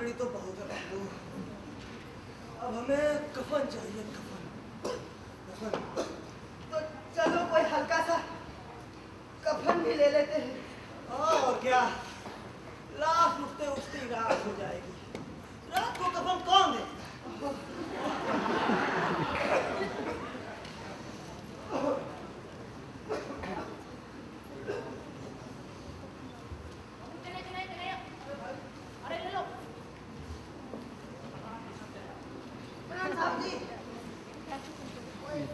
पड़ी तो बहुत है बाबू। अब हमें कफन चाहिए, कफन। तो चलो कोई हल्का सा कफन भी ले लेते हैं। और क्या, लाश उठते उठते रात हो जाएगी। रात को कफन कौन देगा?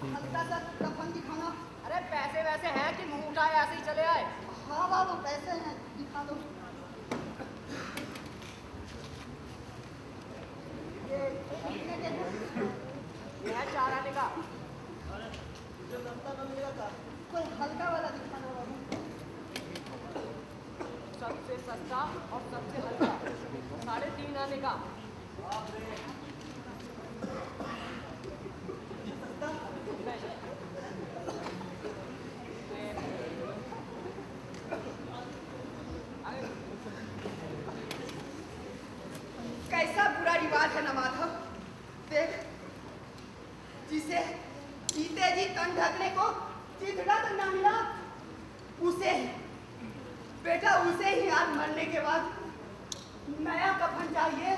हल्का सा कफन दिखाना। अरे पैसे वैसे हैं कि मुंह उठाए ऐसे ही चले आए? हाँ बाबू पैसे हैं, दिखा दो। ये कितने के हैं? ये है 4 आने का। अरे जो लगता ना मिलेगा का? कोई हल्का वाला दिखाना बाबू। सबसे सस्ता और सबसे हल्का 3.5 आने का। कैसा बुरा रिवाज है ना माधव। देख, जिसे जीते जी तन ढकने को चिथड़ा तक ना मिला, उसे बेटा उसे ही आज मरने के बाद नया कफन चाहिए,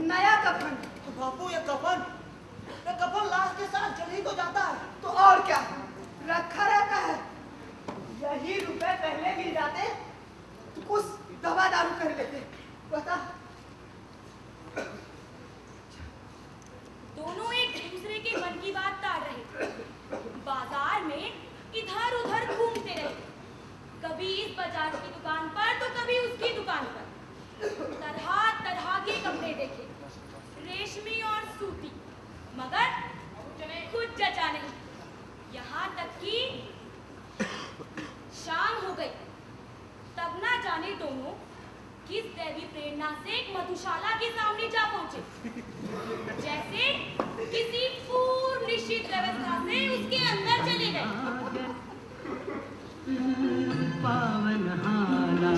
नया कफन। बापू ये कफन लाश के साथ जल ही तो जाता है। तो और क्या, रखा रहता है। यही रुपए पहले मिल जाते तो कुछ दवा दारू कर लेते। बता। दोनों एक दूसरे के मन की बात ताड़ रहे। बाजार में इधर उधर घूमते रहे, कभी इस बाजार की दुकान पर तो कभी उसकी दुकान पर। तरह तरह के कपड़े देखे, रेशमी और सूती, मगर कुछ जचा नहीं। यहाँ तक कि शाम हो गई, तब ना जाने दोनों किस दैवी प्रेरणा से एक मधुशाला के सामने जा पहुंचे। जैसे किसी पूर्व निश्चित व्यवस्था से उसके अंदर चले गए। पावन हाला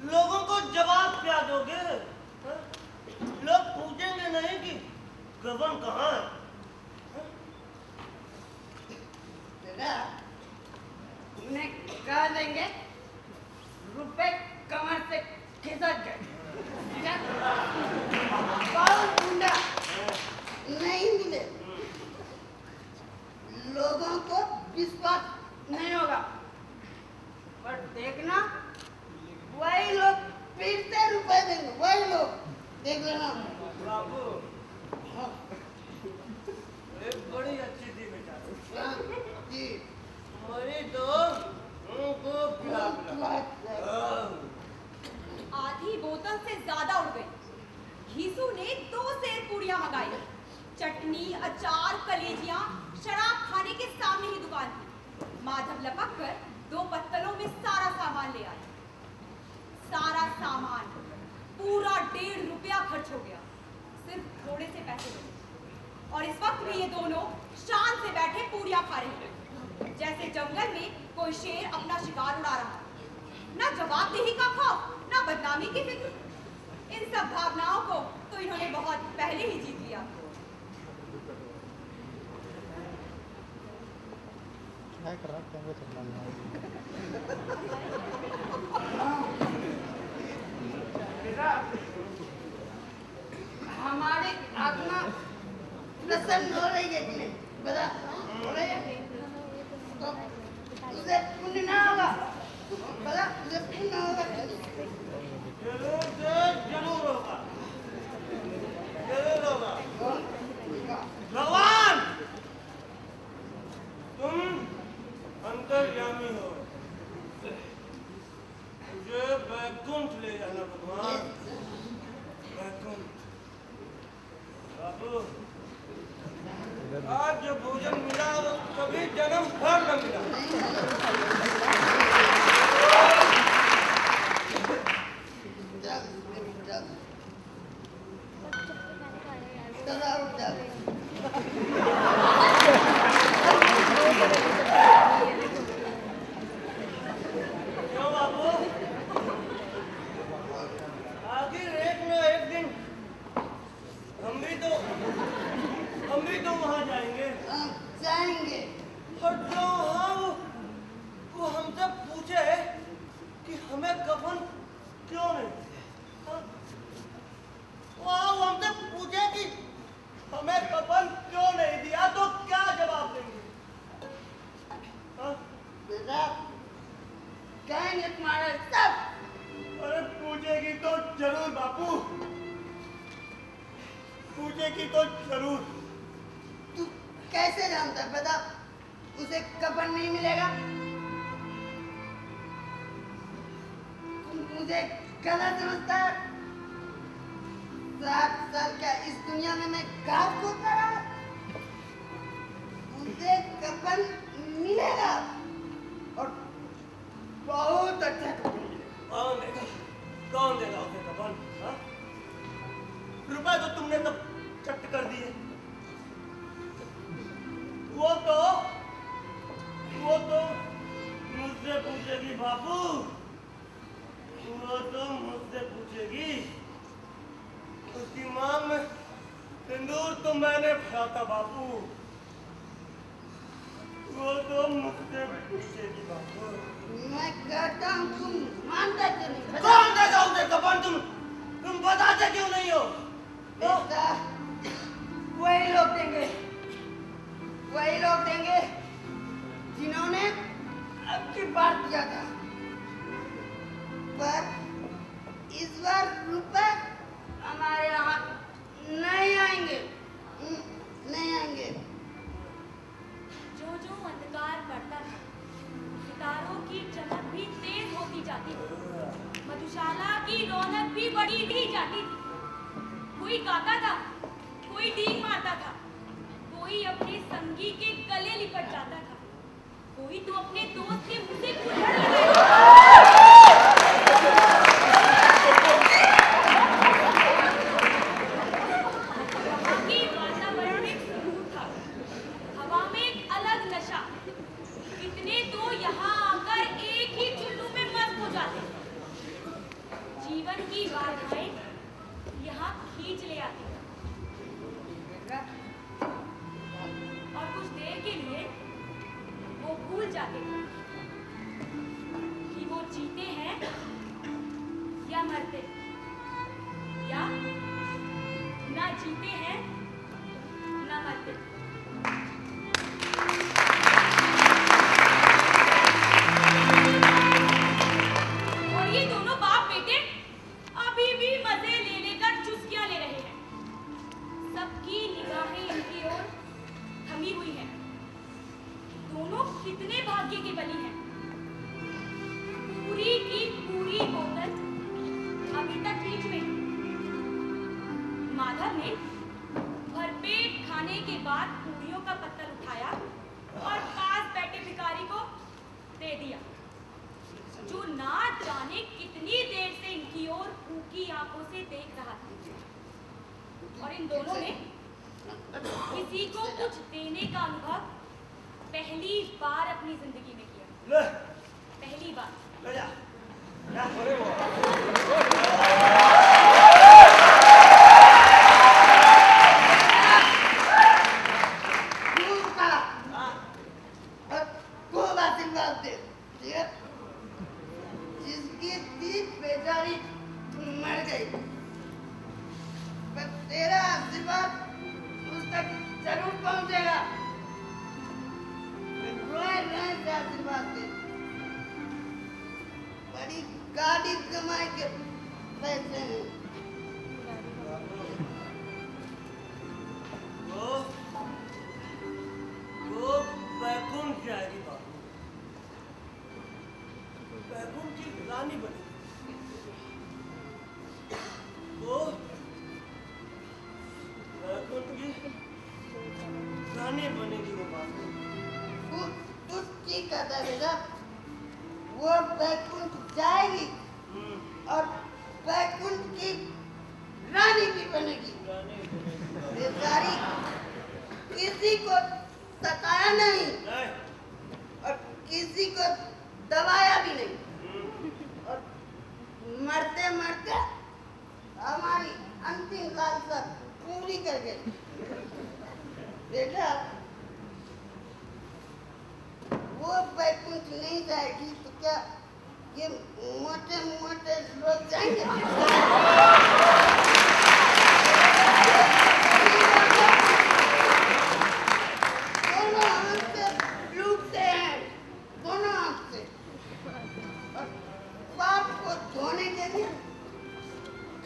लोगों को जवाब क्या दोगे? हो, देख लेना। बाबू एक बड़ी अच्छी थी बेचारी। हाँ, जी। मरी तो उनको पिला पिला। आधी बोतल से ज्यादा उड़ गई। घीसू ने 2 सेर पूड़ियां मंगाई। चटनी, अचार, कलेजियां शराब खाने के सामने ही दुकान थी। माधव लपक कर 2 पत्तलों में सारा सामान ले आया। सारा सामान पूरा 1.5 रुपया खर्च हो गया। सिर्फ थोड़े से पैसे बचे और इस वक्त भी ये दोनों शान से बैठे पूड़ियां खा रहे हैं, जैसे जंगल में कोई शेर अपना शिकार उड़ा रहा। ना जवाबदेही का खौफ, ना बदनामी की फिक्र। इन सब भावनाओं को तो इन्होंने बहुत पहले ही जीत लिया। हमारी आत्मा प्रसन्न हो रही है कि नहीं? बता, हो रही है? तो उसे पुण्य ना होगा? बता, उसे पुण्य होगा कि नहीं? जरूर से जरूर होगा। जरूर होगा। भगवान तुम अंतर्यामी हो। मुझे वैकुंठ ले जाना भगवान। वैकुंठ। बाबू आज जो भोजन मिला वो कभी जन्म भर न मिला। क्यों बाबू? आखिर एक न एक दिन हम भी तो वहां जाएंगे। जाएंगे। और जो वहाँ वो हमसे पूछे कि हमें कफन क्यों नहीं? हाँ? वो हमसे पूछे कि हमें कफन क्यों नहीं दिया तो क्या जवाब देंगे? हाँ? बेटा, कहेंगे तुम्हारे सब। अरे पूछेगी तो जरूर बापू, पूछेगी तो जरूर। तू कैसे जानता है? बता, उसे कफन नहीं मिलेगा? तुम मुझे गलत समझता है? 7 साल का इस दुनिया में मैं घास खोदता रहा। उसे कफन मिलेगा और बहुत अच्छा कफन मिलेगा। कौन देगा उसे कफन? हाँ? रुपए तो तुमने सब चट कर दिए। वो तो मुझसे पूछेगी बापू, वो तो मुझसे पूछेगी। उसकी मांग में सिंदूर तो मैंने भरा था बापू। वो तो मुझसे पूछेगी बापू। मैं कहता हूँ तुम मानते क्यों नहीं? बता। कौन देगा उसे कफन? तुम बताते क्यों नहीं हो? बेटा, वही लोग देंगे जिन्होंने अब की बार दिया था। पर इस बार रुपए हमारे यहाँ नहीं आएंगे। नहीं आएंगे। जो जो अंधकार बढ़ता था, सितारों की चमक भी तेज होती जाती थी। मधुशाला की रौनक भी बढ़ी ही जाती थी। कोई गाता था, कोई डींग मारता था, कोई अपने संगी के गले लिपट जाता था, कोई तो अपने दोस्त के मुंह से कुल्हड़ लगाया। वहाँ की वातावरण एक सुरूर था, हवा में एक अलग नशा। कितने तो यहाँ आकर एक ही चुल्लू में मस्त हो जाते। जीवन की बाधाएं यहाँ खींच ले आती और कुछ देर के लिए वो भूल जाते थे कि वो जीते हैं या मरते, या ना जीते हैं ना मरते। और ये दोनों बाप बेटे अभी भी मजे ले सबकी निगाहें इनकी ओर थमी हुई हैं। दोनों कितने भाग्य के बली हैं। पूरी की पूरी बोतल अभी तक बीच में। माधव ने भरपेट खाने के बाद पूरियों का पत्तल उठाया और पास बैठे भिखारी को दे दिया, जो ना जाने कितनी देर से इनकी ओर भूखी आंखों से देख रहा था। और इन दोनों ने किसी को कुछ देने का अनुभव पहली बार अपनी जिंदगी में किया। पहली बार। जिसकी थी बेचारी मर गई, पर तेरा आशीर्वाद उस तक जरूर पहुंचेगा। रोए से आशीर्वाद दे। बड़ी गाड़ी कमाए के पैसे हैं। वो बैकुंठ जाएगी बाबू, बैकुंठ की रानी बनेगी। वो बैकुंठ की रानी बनेगी वो बाबू। तू ठीक कहता है बेटा, वो बैकुंठ जाएगी और बैकुंठ की रानी भी बनेगी। बेचारी किसी को सताया नहीं और किसी को दबाया भी नहीं, और मरते मरते हमारी अंतिम लालसा पूरी कर गई। बेटा वो बैकुंठ नहीं जाएगी तो क्या ये मोटे मोटे लोग जाएंगे? दोनों हाथ से डूबते हैं, दोनों हाथ से। और पाप को धोने के लिए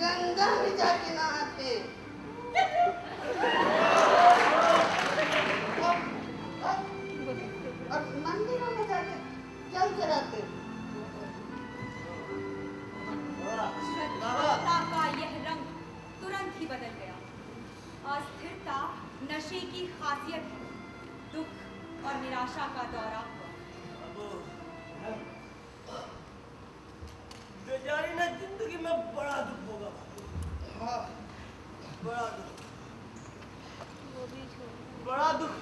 गंगा में जाके नहाते हैं। और मंदिरों में जाके जल चढ़ाते हैं। श्रद्धा का यह रंग तुरंत ही बदल गया। अस्थिरता नशे की खासियत है। दुख और निराशा का दौरा। बेचारी ने जिंदगी में बड़ा दुख होगा। हाँ, बड़ा दुख, बड़ा दुख,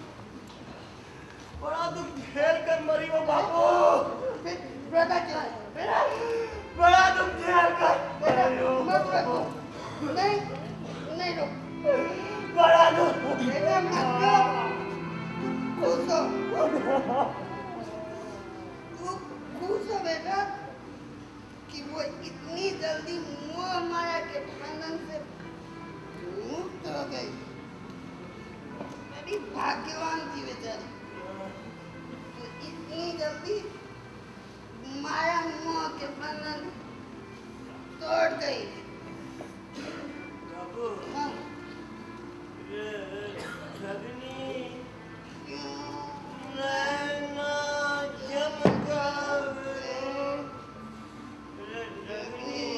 बड़ा दुख झेल कर मरी वो बाबू। बेटा क्या है? बेटा बड़ा दुख झेल कर मत रखो। नहीं नहीं रो। बड़ा दुख। बेटा मत रो। खुश हो। तू खुश हो बेटा कि वो इतनी जल्दी मोह माया के बंधन से मुक्त हो गई। बड़ी भाग्यवान थी बेचारी, तो इतनी जल्दी माया मोह के बंधन तोड़ गई। बाबू, हाँ, ये ठगनी क्यों? नैना चमकावे, ये ठगनी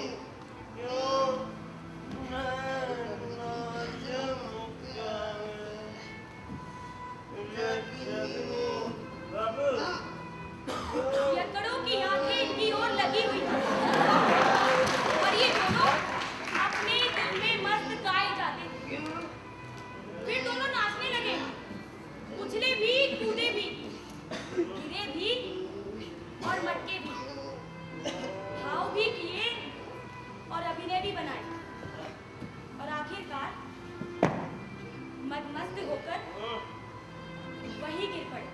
क्यों नैना चमकावे, ये ठगनी। बाबू, यकड़ों की आंखें इनकी ओर लगी हुई थी और ये दोनों अपने दिल में मस्त गाए जाते थे। फिर दोनों नाचने लगे, उछले भी, कूदे भी, गिरे भी और मटके भी, भाव भी किए और अभिनय भी बनाए, और आखिरकार मदमस्त होकर वही गिर पड़े।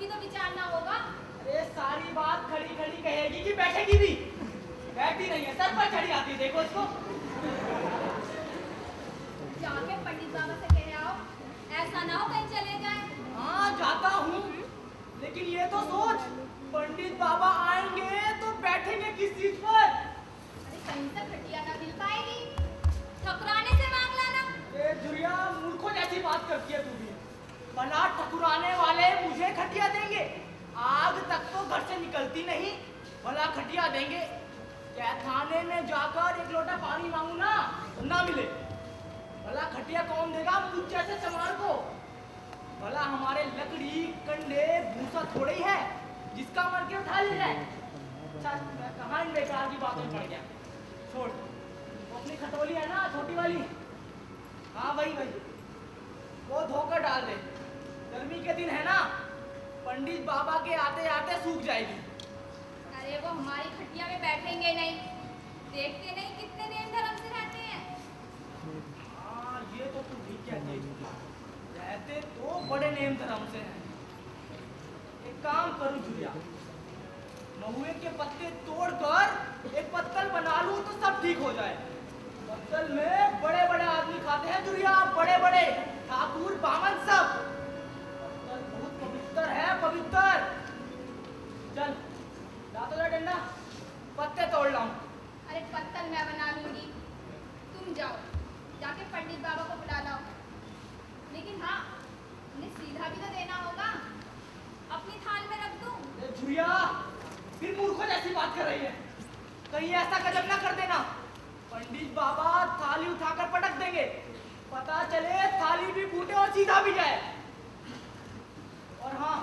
भी तो विचारना होगा। अरे सारी बात खड़ी खड़ी कहेगी कि बैठेगी भी? बैठती नहीं है, सर पर चढ़ी आती है, देखो इसको। जाके पंडित बाबा से कह आओ, ऐसा ना हो कहीं चले जाए। हाँ जाता हूँ, लेकिन ये तो सोच, पंडित बाबा आएंगे तो बैठेंगे किस चीज पर? अरे कहीं से खटिया ना मिल पाएगी, ठकुराने से मांग लाना। ए जुरिया, मूर्खों जैसी बात करती है तू भी। भला ठकुराने वाले मुझे खटिया देंगे? आग तक तो घर से निकलती नहीं, भला खटिया देंगे? क्या थाने में जाकर एक लोटा पानी मांगू ना तो ना मिले? भला खटिया कौन देगा मुझ जैसे चमार को? भला हमारे लकड़ी कंडे भूसा थोड़े ही है जिसका मर के उठा ले जाए। अच्छा, मैं कहाँ इन बेकार की बातों में पड़ गया। छोड़, वो अपनी खटोली है ना छोटी वाली, हाँ वही वो धोकर डाल दे। गर्मी के दिन है ना, पंडित बाबा के आते आते सूख जाएगी। अरे वो हमारी खटिया में बैठेंगे नहीं, देखते नहीं कितने नेम धर्म से रहते हैं। हाँ ये तो तुम ठीक कहती है, रहते तो बड़े नेम धर्म से हैं। एक काम करूं जुलिया, महुए के पत्ते तोड़कर एक पत्तल बना लूं तो सब ठीक हो जाए। पत्तल में बड़े बड़े आदमी खाते हैं जुलिया, बड़े बड़े ठाकुर बामन सब। पत्तल बहुत पवित्र है, पवित्र। चल ला तो डंडा, पत्ते तोड़ लाऊं। अरे पत्तल मैं बना लूंगी, तुम जाओ जाके पंडित बाबा को बुला लाओ। लेकिन हाँ, उन्हें सीधा भी तो देना होगा, अपनी थाल में रख दूं। जुरिया, फिर मूर्खों जैसी बात कर रही है। कहीं ऐसा गजब ना कर देना, पंडित बाबा थाली उठाकर पटक देंगे, पता चले थाली भी फूटे और सीधा भी जाए। और हाँ,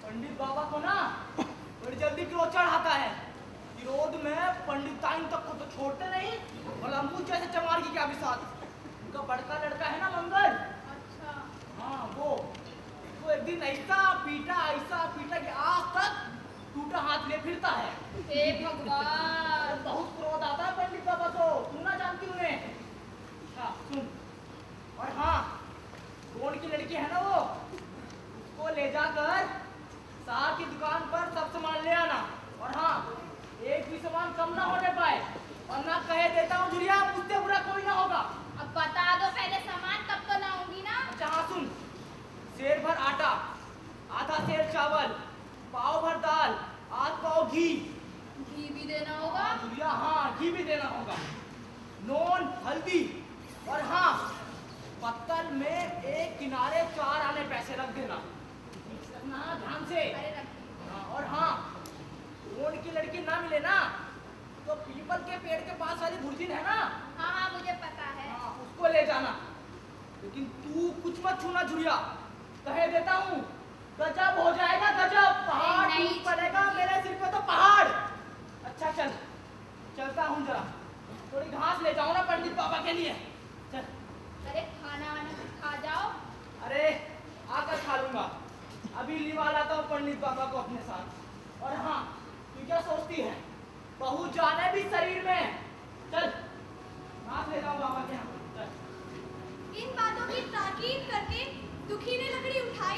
पंडित बाबा को ना बड़ी जल्दी क्रोध चढ़ाता है। विरोध में पंडिताइन तक को तो छोड़ते नहीं, भला मुझ जैसे चमार की क्या बिसात। उनका बड़का लड़का है ना मंगल, अच्छा, हाँ वो एक दिन ऐसा पीटा कि आज तक टूटा हाथ ले फिरता है। हे भगवान। बहुत क्रोध आता है पंडित बाबा को, तुम ना जानती उन्हें। हाँ सुन, और हाँ, गोंड की लड़की है ना वो, उसको ले जाकर साहब की दुकान पर सब सामान ले आना। और हाँ, एक भी सामान कम ना होने पाए, और ना कहे देता हूँ जुरिया, मुझसे बुरा कोई ना होगा। अब बता दो पहले सामान, तब तो लाऊंगी ना। अच्छा हाँ सुन, सेर भर आटा, आधा सेर चावल, पाव भर दाल, आध पाव घी। घी भी देना होगा। जुलिया हाँ, घी भी देना होगा, नून हल्दी। और हाँ, पत्तल में एक किनारे 4 आने पैसे रख देना, रखना ध्यान से। अरे रख। हाँ, और हाँ, गोंड की लड़की ना मिले ना तो पीपल के पेड़ के पास वाली भुर्जी है ना, हाँ हाँ मुझे पता है। हाँ, उसको ले जाना। लेकिन तू कुछ मत छूना जुड़िया, कहे देता हूँ, गजब हो जाएगा गजब, पहाड़ नहीं, टूट पड़ेगा मेरे सिर पे तो पहाड़। अच्छा चल, चलता हूँ जरा, थोड़ी घास ले जाऊँ ना पंडित बाबा के लिए। चल। अरे खाना वाना कुछ खा जाओ। अरे आकर खा लूंगा, अभी लिवा लाता हूँ पंडित बाबा को अपने साथ। और हाँ, तू क्या सोचती है, बहू जाने भी शरीर में। चल घास ले जाऊँ बाबा के यहाँ। चल। इन बातों की ताकीद करके दुखी ने लकड़ी उठाई